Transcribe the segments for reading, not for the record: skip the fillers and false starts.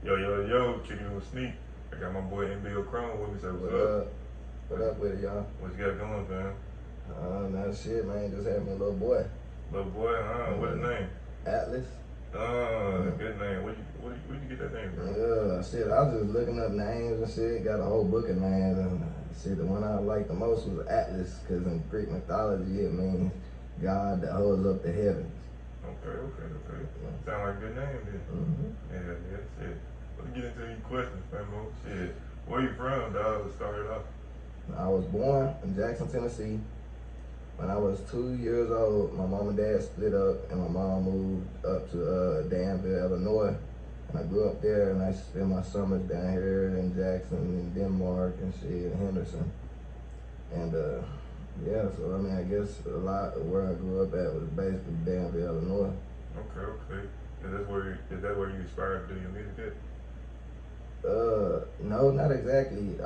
Yo, kicking it with Sneak. I got my boy MBL Chrome with me, so what's up? What up with it, y'all? What you got going, man? Nah, shit, man. Just had me a little boy. Little boy, what his name? Atlas. Good name. Where'd you get that name from? Yeah, shit, I was just looking up names and shit. Got a whole book of names, and shit, the one I liked the most was Atlas, because in Greek mythology it means God that holds up the heavens. Okay. Sound like a good name, then. Yeah, shit. Let's get into these questions, famo. Shit. Where you from, dog? Let's start it off. I was born in Jackson, Tennessee. When I was 2 years old, my mom and dad split up, and my mom moved up to Danville, Illinois. And I grew up there, and I spent my summers down here in Jackson, in Denmark, and shit, in Henderson. And yeah, so I mean, I guess a lot of where I grew up at was basically Danville, Illinois. Okay. Is that where you aspired to do your music at? No, not exactly.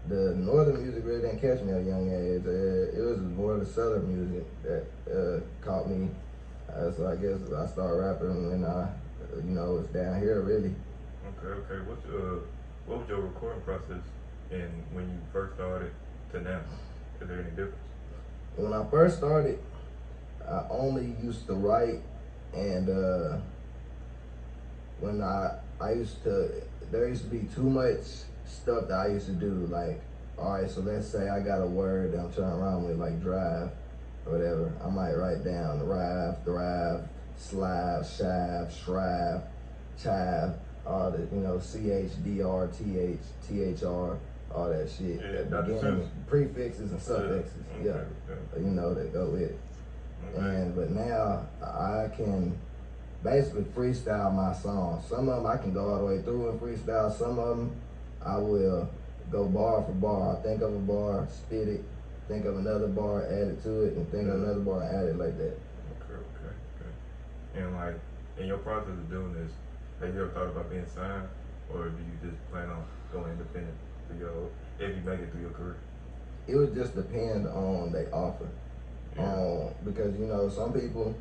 The northern music really didn't catch me at a young age. It was more the southern music that caught me. So I guess I started rapping when I, was down here really. Okay. What was your recording process and when you first started to now? Is there any difference? When I first started, I only used to write, and when there used to be too much stuff that I used to do. Like, all right, so let's say I got a word that I'm trying to rhyme with, like drive or whatever. I might write down drive, slab, shaft, shrive, chive, all the, CHDR, THR, all that shit. Yeah, At the beginning, prefixes and suffixes, that go with it. Okay. But now I can basically freestyle my songs. Some of them I can go all the way through and freestyle. Some of them I will go bar for bar. I think of a bar, spit it, think of another bar, add it to it, and think of another bar, add it like that. Okay. And like, in your process of doing this, have you ever thought about being signed, or do you just plan on going independent if you make it through your career? It would just depend on the offer. Yeah. Because, some people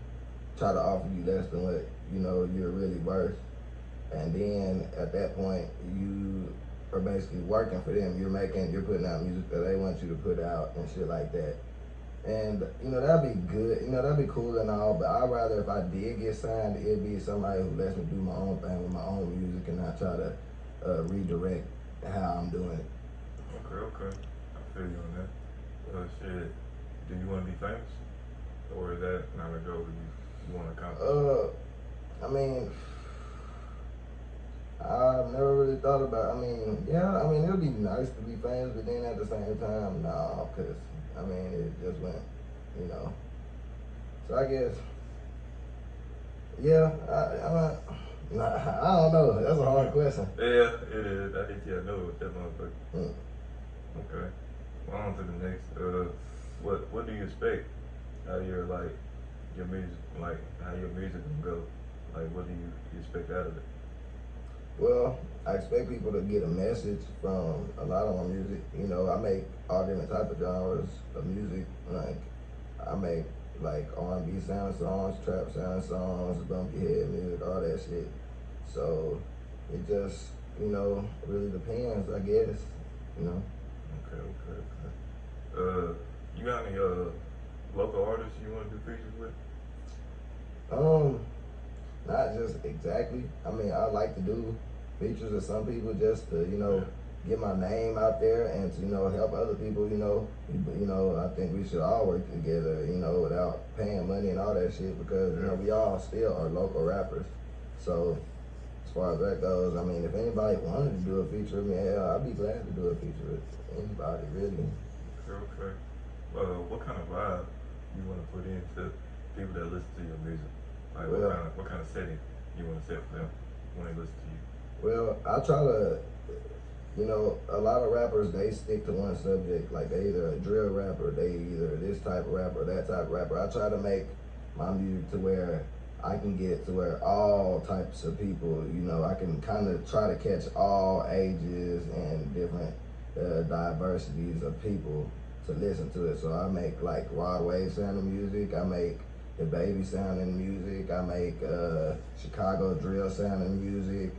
try to offer you less than what, you're really worth. And then at that point, you are basically working for them. You're putting out music that they want you to put out and shit like that. And, that'd be good. That'd be cool and all, but I'd rather if I did get signed, it'd be somebody who lets me do my own thing with my own music and not try to redirect how I'm doing it. Okay. I feel you on that. Shit, do you want to be famous? Or is that not a goal you want to accomplish? I've never really thought about it would be nice to be famous, but then at the same time, no, because, it just went, So I guess, yeah, I don't know. That's a hard question. Yeah, it is. I think you know with that motherfucker. Okay. Well, on to the next. What do you expect out of your music, how your music will go? Like, what do you expect out of it? Well, I expect people to get a message from a lot of my music. I make all different types of genres of music. Like, I make R&B sound songs, trap sound songs, bumpy head music, all that shit. So it just, really depends, I guess. Okay. You got any local artists you want to do features with? Not just exactly. I like to do features with some people just to, get my name out there and to, help other people, I think we should all work together, without paying money and all that shit because, we all still are local rappers. So as far as that goes, if anybody wanted to do a feature with me, hell, I'd be glad to do a feature with anybody, really. Okay. What kind of vibe you want to put into people that listen to your music? Like, what kind of setting you want to set for them when they listen to you? Well, I try to, a lot of rappers, they stick to one subject. Like, they either a drill rapper, they either this type of rapper, that type of rapper. I try to make my music to where I can get to where all types of people, I can kind of try to catch all ages and different diversities of people to listen to it. So I make like Rod Wave sounding music, I make the Baby sounding music, I make Chicago drill sounding music,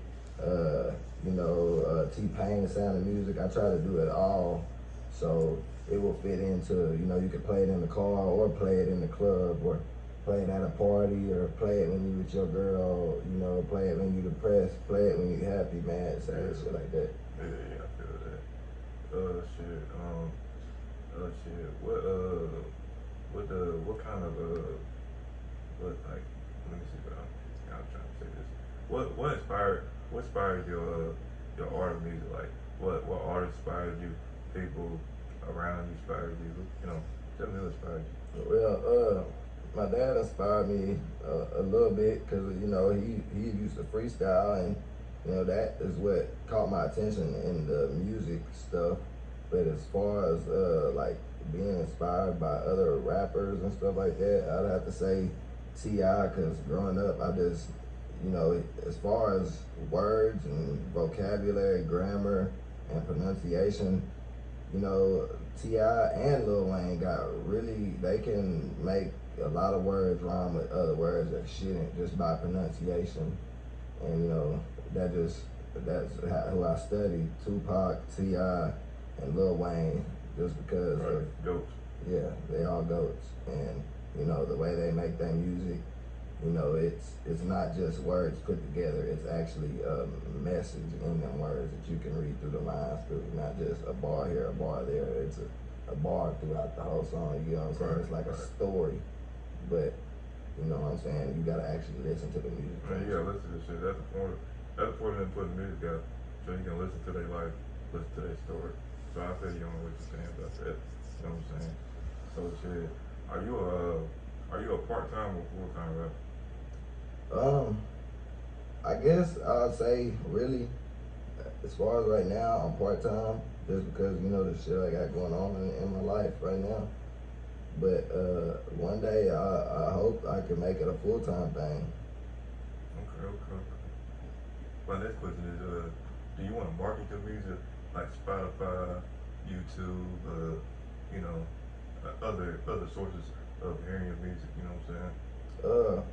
T-Pain Sound of Music. I try to do it all, so it will fit into, you can play it in the car or play it in the club or play it at a party or play it when you with your girl, play it when you depressed, play it when you happy, man, shit like that. Yeah, I feel that. What kind of, like, let me see what I'm trying to say this. What inspired your art of music? Like, what art inspired you? People around you inspired you? Tell me who inspired you. Well, my dad inspired me a little bit because he used to freestyle, and that is what caught my attention in the music stuff. But as far as like being inspired by other rappers and stuff like that, I'd have to say T.I. because growing up, I just as far as words and vocabulary, grammar, and pronunciation, T.I. and Lil Wayne they can make a lot of words rhyme with other words that shouldn't just by pronunciation. And that's who I studied, Tupac, T.I., and Lil Wayne, just because goats. Yeah, they all goats. And the way they make their music, it's not just words put together, it's actually a message in them words that you can read through the lines through, not just a bar here, a bar there. It's a bar throughout the whole song, you know what I'm saying? It's like a story, but you know what I'm saying? You gotta actually listen to the music. Man, you gotta listen to this shit. That's the point of putting music out, so you can listen to their life, listen to their story. So I feel you on what you're saying about that. You know what I'm saying? So shit, are you a part-time or full-time rapper? I guess I'd say really, as far as right now, I'm part-time just because the shit I got going on in my life right now. But one day I hope I can make it a full-time thing. Okay. My next question is, do you want to market your music like Spotify, YouTube, other sources of hearing your music? You know what I'm saying?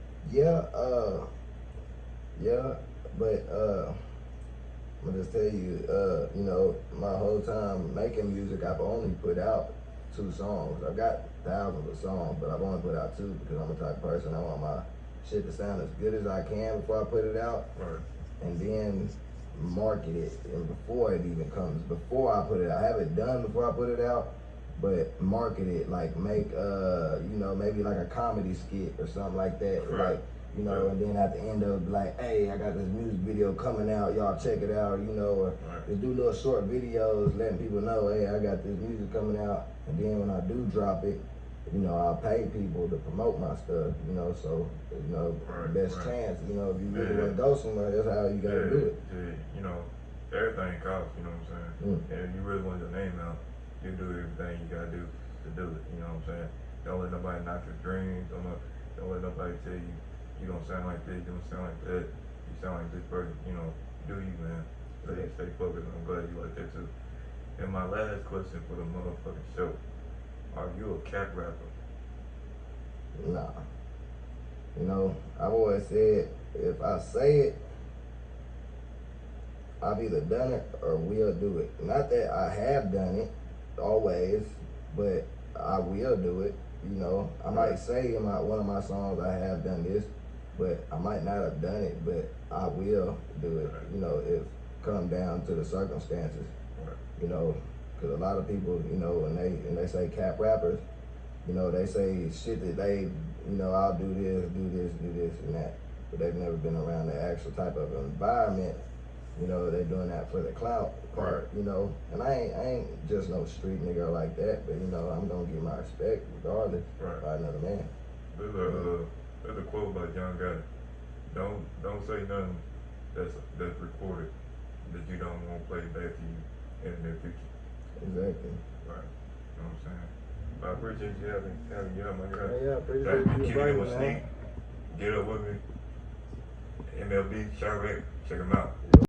Yeah, but I'm gonna just tell you, my whole time making music, I've only put out 2 songs. I've got thousands of songs, but I've only put out 2 because I'm the type of person I want my shit to sound as good as I can before I put it out, Right. and then market it, and before it even comes, before I put it out. I have it done before I put it out, but market it, like make maybe like a comedy skit or something like that, right. And then at the end of it, like, hey, I got this music video coming out, y'all check it out, or just do little short videos letting people know, hey, I got this music coming out, and then when I do drop it, I'll pay people to promote my stuff, best chance, if you really want to go somewhere, that's how you gotta do it. Yeah, everything costs, you know what I'm saying? And if you really want your name out, you do everything you gotta do to do it, you know what I'm saying? Don't let nobody knock your dreams, don't let nobody tell you, you don't sound like this, you don't sound like that, you sound like this person, do you, man. Stay focused, I'm glad you like that too. And my last question for the motherfucking show, are you a cap rapper? Nah. I've always said, if I say it, I've either done it or will do it. Not that I have done it always, but I will do it. I might say in one of my songs I have done this, but I might not have done it, but I will do it. If come down to the circumstances. Because a lot of people, when they say cap rappers, they say shit that they, I'll do this, and that, but they've never been around the actual type of environment. They're doing that for the clout part, and I ain't just no street nigga like that, but I'm gonna get my respect regardless by another man. There's a quote by John Gotti. Don't say nothing that's recorded that you don't want to play back to you in the near future. Exactly. Right. You know what I'm saying? But I appreciate you having you out, my guy. Yeah, appreciate you Kicking with man. Sneak. Get up with me. MLB, Chirac, check him out.